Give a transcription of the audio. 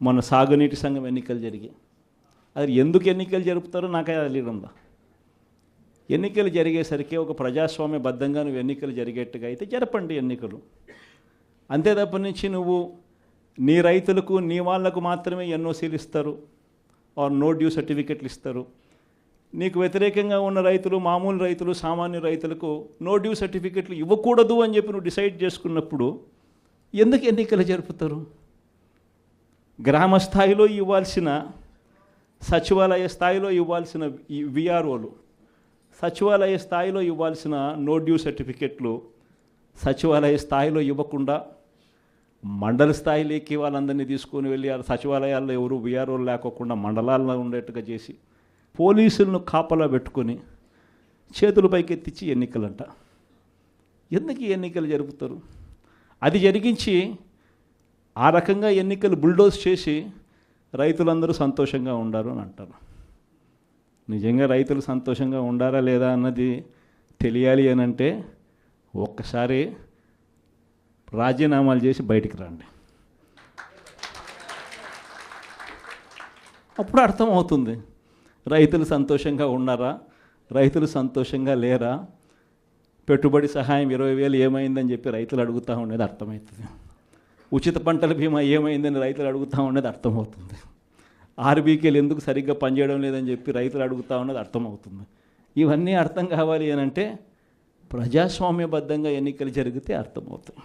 మన సాగునీటి సంఘం ఎన్నికలు జరిగాయి. అది ఎందుకు ఎన్నికలు జరుపుతారో నాకే తెలియడంలా. ఎన్నికలు జరిగేసరికి ఒక ప్రజాస్వామ్యబద్ధంగా నువ్వు ఎన్నికలు జరిగేట్టుగా అయితే జరపండి ఎన్నికలు. అంతే తప్ప నుంచి నువ్వు నీ రైతులకు నీ వాళ్లకు మాత్రమే ఎన్ఓసీలు ఇస్తారు, ఆర్ నో డ్యూ సర్టిఫికెట్లు ఇస్తారు. నీకు వ్యతిరేకంగా ఉన్న రైతులు, మామూలు రైతులు, సామాన్య రైతులకు నో డ్యూ సర్టిఫికెట్లు ఇవ్వకూడదు అని చెప్పి నువ్వు డిసైడ్ చేసుకున్నప్పుడు ఎందుకు ఎన్నికలు జరుపుతారు? గ్రామ స్థాయిలో ఇవ్వాల్సిన, సచివాలయ స్థాయిలో ఇవ్వాల్సిన విఆర్ఓలు, సచివాలయ స్థాయిలో ఇవ్వాల్సిన నో డ్యూ సర్టిఫికెట్లు సచివాలయ స్థాయిలో ఇవ్వకుండా మండల స్థాయిలోకి వాళ్ళందరినీ తీసుకొని వెళ్ళి ఆ సచివాలయాల్లో ఎవరు విఆర్ఓలు లేకోకుండా మండలాల్లో ఉండేట్టుగా చేసి పోలీసులను కాపలా పెట్టుకొని చేతుల పైకి ఎత్తిచ్చి ఎన్నికలంట. ఎందుకు ఈ ఎన్నికలు జరుపుతారు? అది జరిగించి ఆ రకంగా ఎన్నికలు బుల్డోజ్ చేసి రైతులందరూ సంతోషంగా ఉండారు అని అంటారు. నిజంగా రైతులు సంతోషంగా ఉండారా లేదా అన్నది తెలియాలి అని అంటే ఒక్కసారి రాజీనామాలు చేసి బయటికి రండి, అప్పుడు అర్థమవుతుంది రైతులు సంతోషంగా ఉన్నారా, రైతులు సంతోషంగా లేరా. పెట్టుబడి సహాయం 20,000 ఏమైందని చెప్పి రైతులు అడుగుతూ ఉండేది అర్థమవుతుంది. ఉచిత పంటల బీమా ఏమైందని రైతులు అడుగుతూ ఉండేది అర్థమవుతుంది. ఆర్బీకేలు ఎందుకు సరిగ్గా పనిచేయడం లేదని చెప్పి రైతులు అడుగుతూ ఉన్నది అర్థమవుతుంది. ఇవన్నీ అర్థం కావాలి అని అంటే ప్రజాస్వామ్యబద్ధంగా ఎన్నికలు జరిగితే అర్థమవుతుంది.